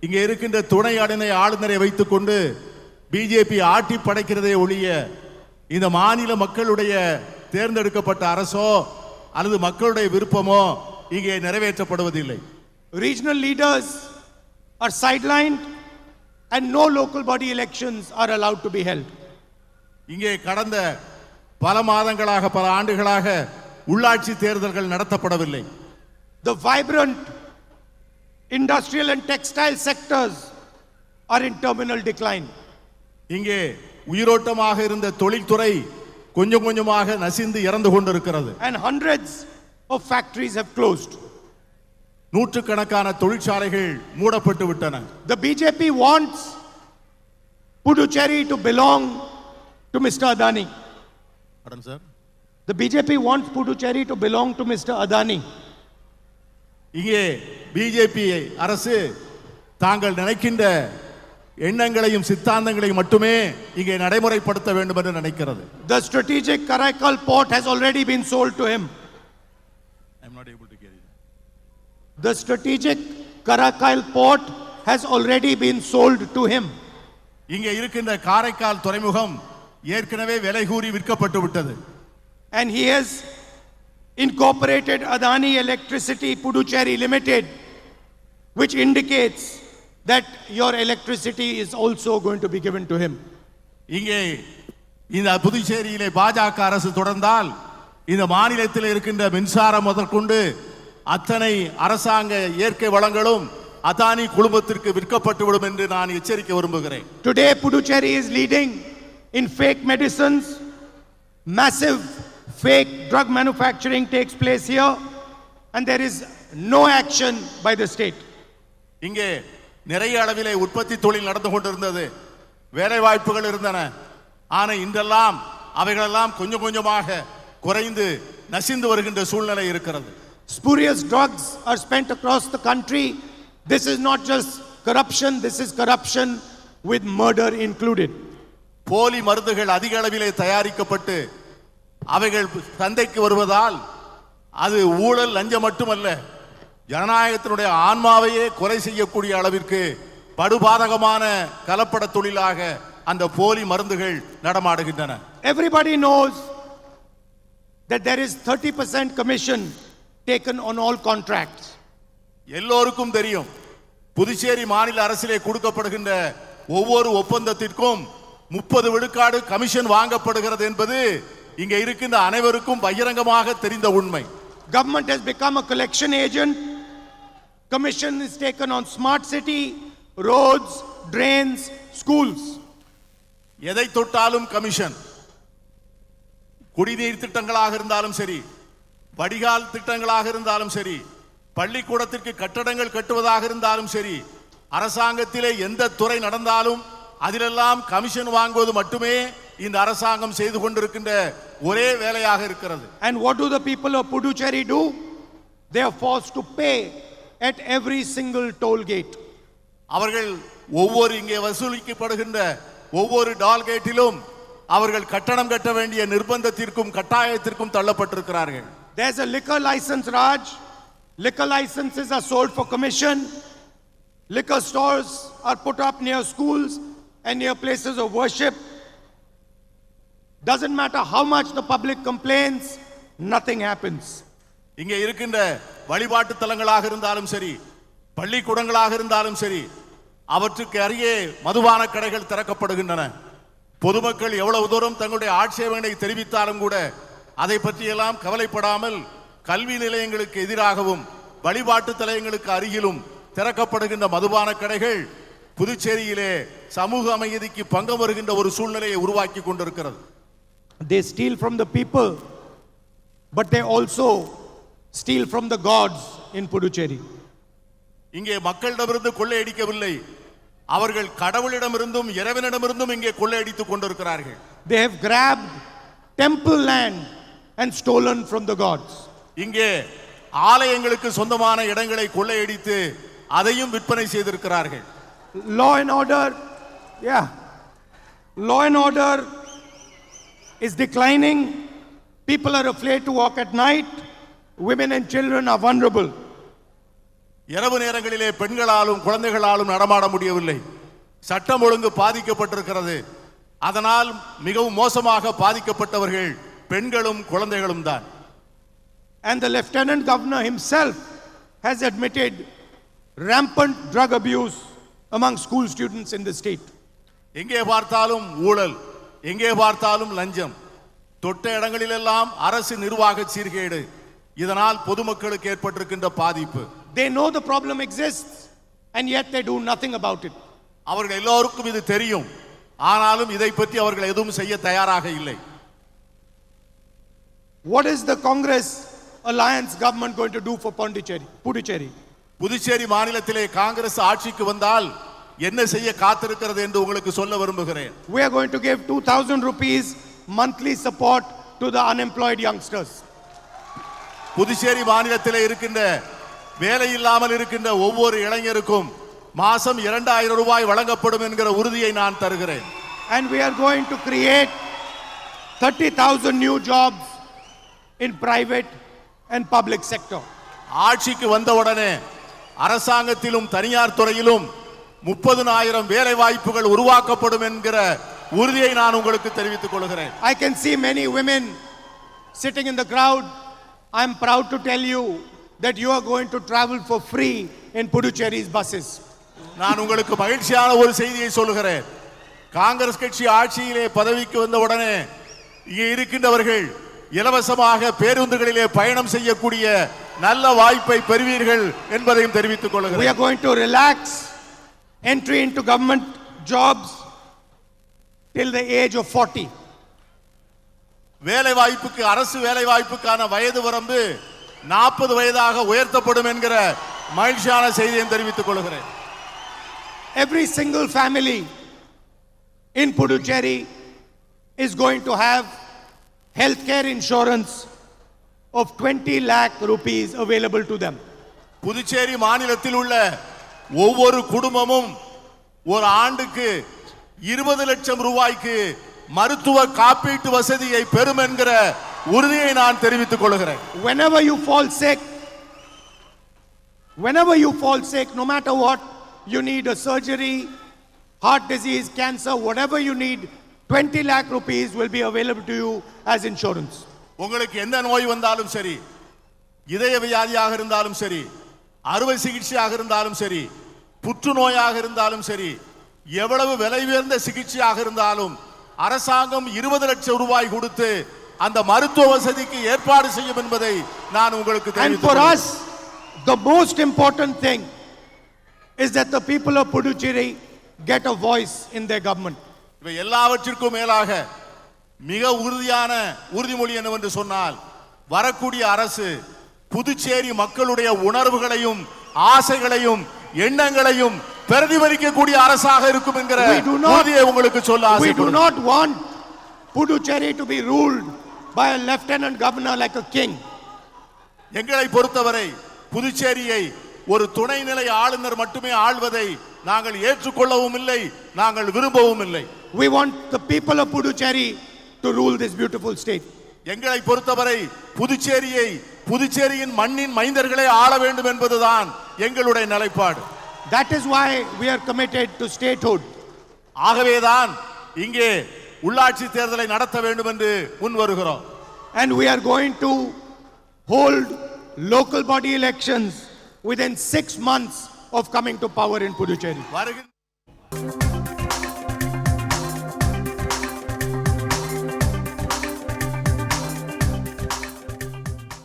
இங்கே இருக்கின்ற துணை ஆளுநரை வைத்துக் கொண்டு பிஜேபி ஆட்டி படைக்கிறதே ஒழிய இந்த மாநில மக்களுடைய தேர்ந்தெடுக்கப்பட்ட அரசோ அல்லது மக்களுடைய விருப்பமோ இங்கே நிறைவேற்றப்படுவதில்லை. Regional leaders are sidelined and no local body elections are allowed to be held. இங்கே கடந்த பல மாதங்களாக பல ஆண்டுகளாக உள்ளாட்சி தேர்தல்கள் நடத்தப்படவில்லை. The vibrant industrial and textile sectors are in terminal decline. இங்கே உயிரோட்டமாக இருந்த தொழில்துறை கொஞ்சம் கொஞ்சமாக நசிந்து இறந்து கொண்டிருக்கிறது. And hundreds of factories have closed. நூற்றுக்கணக்கான தொழிற்சாலைகள் மூடப்பட்டு விட்டன. The BJP wants Puducherry to belong to Mr. Adani. Pardon, sir? The BJP wants Puducherry to belong to Mr. Adani. இங்கே பிஜேபி அரசு தாங்கள் நினைக்கின்ற எண்ணங்களையும் சித்தாந்தங்களையும் மட்டுமே இங்கே நடைமுறைப்படுத்த வேண்டும் என்று நினைக்கிறது. The strategic Karaikal port has already been sold to him. I am not able to get it. The strategic Karaikal port has already been sold to him. இங்கே இருக்கின்ற காரைக்கால் துறைமுகம் ஏற்கனவே விலை கூறி விற்கப்பட்டு விட்டது. And he has incorporated Adani Electricity Puducherry Limited, which indicates that your electricity is also going to be given to him. இங்கே இந்த புதுச்சேரியிலே பாஜக அரசு தொடர்ந்தால் இந்த மாநிலத்தில் இருக்கின்ற மின்சாரம் முதற்கொண்டு அத்தனை அரசாங்க இயற்கை வளங்களும் அதானி குழுமத்திற்கு விற்கப்பட்டு விடும் என்று நான் எச்சரிக்க விரும்புகிறேன். Today Puducherry is leading in fake medicines. Massive fake drug manufacturing takes place here and there is no action by the state. இங்கே நிறைய அளவிலே உற்பத்தி தொழில் நடந்து கொண்டிருந்தது, வேலை வாய்ப்புகள் இருந்தன. ஆனால் இன்றெல்லாம் அவைகளெல்லாம் கொஞ்சம் கொஞ்சமாக குறைந்து நசிந்து வருகின்ற சூழ்நிலை இருக்கிறது. Spurious drugs are spent across the country. This is not just corruption, this is corruption with murder included. போலி மருந்துகள் அதிக அளவிலே தயாரிக்கப்பட்டு அவைகள் சந்தைக்கு வருவதால் அது ஊழல் லஞ்சம் மட்டுமல்ல, ஜனநாயகத்தினுடைய ஆன்மாவையே கொலை செய்யக்கூடிய அளவிற்கு படுபாதகமான கலப்பட தொழிலாக அந்த போலி மருந்துகள் நடமாடுகின்றன. Everybody knows that there is 30% commission taken on all contracts. எல்லோருக்கும் தெரியும், புதுச்சேரி மாநில அரசிலே கொடுக்கப்படுகின்ற ஒவ்வொரு ஒப்பந்தத்திற்கும் 30 விழுக்காடு கமிஷன் வாங்கப்படுகிறது என்பது இங்கே இருக்கின்ற அனைவருக்கும் பகிரங்கமாக தெரிந்த உண்மை. Government has become a collection agent. Commission is taken on smart city, roads, drains, schools. எதை தொட்டாலும் கமிஷன். குடிநீர் திட்டங்களாக இருந்தாலும் சரி, வடிகால் திட்டங்களாக இருந்தாலும் சரி, பள்ளிக்கூடத்திற்கு கட்டடங்கள் கட்டுவதாக இருந்தாலும் சரி, அரசாங்கத்திலே எந்த துறை நடந்தாலும் அதிலெல்லாம் கமிஷன் வாங்குவது மட்டுமே இந்த அரசாங்கம் செய்து கொண்டிருக்கின்ற ஒரே வேலையாக இருக்கிறது. And what do the people of Puducherry do? They are forced to pay at every single toll gate. அவர்கள் ஒவ்வொரு இங்கே வசூலிக்கப்படுகின்ற ஒவ்வொரு டால் கேட்டிலும் அவர்கள் கட்டணம் கட்ட வேண்டிய நிர்பந்தத்திற்கும் கட்டாயத்திற்கும் தள்ளப்பட்டிருக்கிறார்கள். There's a liquor license, Raj. Liquor licenses are sold for commission. Liquor stores are put up near schools and near places of worship. Doesn't matter how much the public complains, nothing happens. இங்கே இருக்கின்ற வழிபாட்டு தலங்களாக இருந்தாலும் சரி, பள்ளிக்கூடங்களாக இருந்தாலும் சரி, அவற்றுக்கு அருகே மதுபான கடைகள் திறக்கப்படுகின்றன. பொதுமக்கள் எவ்வளவு தூரம் தங்களுடைய ஆட்சேபனை தெரிவித்தாலும் கூட அதை பற்றியெல்லாம் கவலைப்படாமல் கல்வி நிலையங்களுக்கு எதிராகவும் வழிபாட்டு தலங்களுக்கு அருகிலும் திறக்கப்படுகின்ற மதுபான கடைகள் புதுச்சேரியிலே சமூக அமைதிக்கு பங்கம் வருகின்ற ஒரு சூழ்நிலையை உருவாக்கி கொண்டிருக்கிறது. They steal from the people, but they also steal from the gods in Puducherry. இங்கே மக்களிடமிருந்து கொள்ளையடிக்கவில்லை, அவர்கள் கடவுளிடமிருந்தும் இறைவனிடமிருந்தும் இங்கே கொள்ளையடித்துக் கொண்டிருக்கிறார்கள். They have grabbed temple land and stolen from the gods. இங்கே ஆலயங்களுக்கு சொந்தமான இடங்களை கொள்ளையடித்து அதையும் விற்பனை செய்திருக்கிறார்கள். Law and order, law and order is declining. People are afraid to walk at night. Women and children are vulnerable. இரவு நேரங்களிலே பெண்களாலும் குழந்தைகளாலும் நடமாட முடியவில்லை. சட்டம் ஒழுங்கு பாதிக்கப்பட்டிருக்கிறது. அதனால் மிகவும் மோசமாக பாதிக்கப்பட்டவர்கள் பெண்களும் குழந்தைகளும் தான். And the Lieutenant Governor himself has admitted rampant drug abuse among school students in the state. எங்கே பார்த்தாலும் ஊழல், எங்கே பார்த்தாலும் லஞ்சம், தொட்ட இடங்களிலெல்லாம் அரசு நிர்வாக சீர்கேடு. இதனால் பொதுமக்களுக்கு ஏற்பட்டிருக்கின்ற பாதிப்பு. They know the problem exists and yet they do nothing about it. அவர்கள் எல்லோருக்கும் இது தெரியும், ஆனாலும் இதை பற்றி அவர்கள் எதுவும் செய்ய தயாராக இல்லை. What is the Congress alliance government going to do for Puducherry? Puducherry மாநிலத்திலே காங்கிரஸ் ஆட்சிக்கு வந்தால் என்ன செய்ய காத்திருக்கிறது என்று உங்களுக்கு சொல்ல விரும்புகிறேன். We are going to give 2,000 rupees monthly support to the unemployed youngsters. Puducherry மாநிலத்திலே இருக்கின்ற வேலை இல்லாமல் இருக்கின்ற ஒவ்வொரு இளைஞருக்கும் மாசம் 2000 ரூபாய் வழங்கப்படும் என்கிற உறுதியை நான் தருகிறேன். And we are going to create 30,000 new jobs in private and public sector. ஆட்சிக்கு வந்தவுடனே அரசாங்கத்திலும் தனியார் துறையிலும் 30,000 வேலை வாய்ப்புகள் உருவாக்கப்படும் என்கிற உறுதியை நான் உங்களுக்கு தெரிவித்துக் கொள்கிறேன். I can see many women sitting in the crowd. I am proud to tell you that you are going to travel for free in Puducherry's buses. நான் உங்களுக்கு மகிழ்ச்சியான ஒரு செய்தியை சொல்லுகிறேன். காங்கிரஸ் கட்சி ஆட்சியிலே பதவிக்கு வந்தவுடனே இங்கே இருக்கின்றவர்கள் இலவசமாக பேருந்துகளிலே பயணம் செய்யக்கூடிய நல்ல வாய்ப்பை பெறுவீர்கள் என்பதையும் தெரிவித்துக் We கொள்கிறேன். are going to relax entry into government jobs till the age of 40. வேலை வாய்ப்புக்கு அரசு வேலை வாய்ப்புக்கான வயது வரம்பு 40 வயதாக உயர்த்தப்படும் என்கிற மகிழ்ச்சியான செய்தியை தெரிவித்துக் கொள்கிறேன். Every single family in Puducherry is going to have healthcare insurance of 20 lakh rupees available to them. Puducherry மாநிலத்தில் உள்ள ஒவ்வொரு குடும்பமும் ஒரு ஆண்டுக்கு 20 லட்சம் ரூபாய்க்கு மருத்துவ காப்பீட்டு வசதியை பெறும் என்கிற உறுதியை நான் தெரிவித்துக் கொள்கிறேன். Whenever you fall sick, no matter what, you need a surgery, heart disease, cancer, whatever you need, 20 lakh rupees will be available to you as insurance. உங்களுக்கு எந்த நோய் வந்தாலும் சரி, இதய வியாதியாக இருந்தாலும் சரி, அறுவை சிகிச்சையாக இருந்தாலும் சரி, புற்றுநோயாக இருந்தாலும் சரி, எவ்வளவு விலை உயர்ந்த சிகிச்சையாக இருந்தாலும் அரசாங்கம் 20 லட்சம் ரூபாய் கொடுத்து அந்த மருத்துவ வசதிக்கு ஏற்பாடு செய்யும் என்பதை நான் உங்களுக்கு And தெரிவித்துக் for கொள்கிறேன். us, the most important thing is that the people of Puducherry get a voice in their government. இவை எல்லாவற்றிற்கும் மேலாக மிக உறுதியான உறுதிமொழி என்னவென்று சொன்னால், வரக்கூடிய அரசு புதுச்சேரி மக்களுடைய உணர்வுகளையும் ஆசைகளையும் எண்ணங்களையும் பிரதிபலிக்கக்கூடிய அரசாக இருக்கும் என்கிற உறுதியை உங்களுக்கு சொல்ல We do ஆசைப்படுகிறேன். not want Puducherry to be ruled by a lieutenant governor like a king. எங்களை பொறுத்தவரை புதுச்சேரியை ஒரு துணைநிலை ஆளுநர் மட்டுமே ஆள்வதை நாங்கள் ஏற்றுக்கொள்ளவும் இல்லை, நாங்கள் விரும்பவும் இல்லை. We want the people of Puducherry to rule this beautiful state. எங்களை பொறுத்தவரை புதுச்சேரியின் மண்ணின் மைந்தர்களே ஆள வேண்டும் என்பதுதான் எங்களுடைய நிலைப்பாடு. That is why we are committed to statehood. ஆகவேதான் இங்கே உள்ளாட்சி தேர்தலை நடத்த வேண்டும் என்று முன் வருகிறோம். And we are going to hold local body elections within 6 months of coming to power in Puducherry. வருகின்ற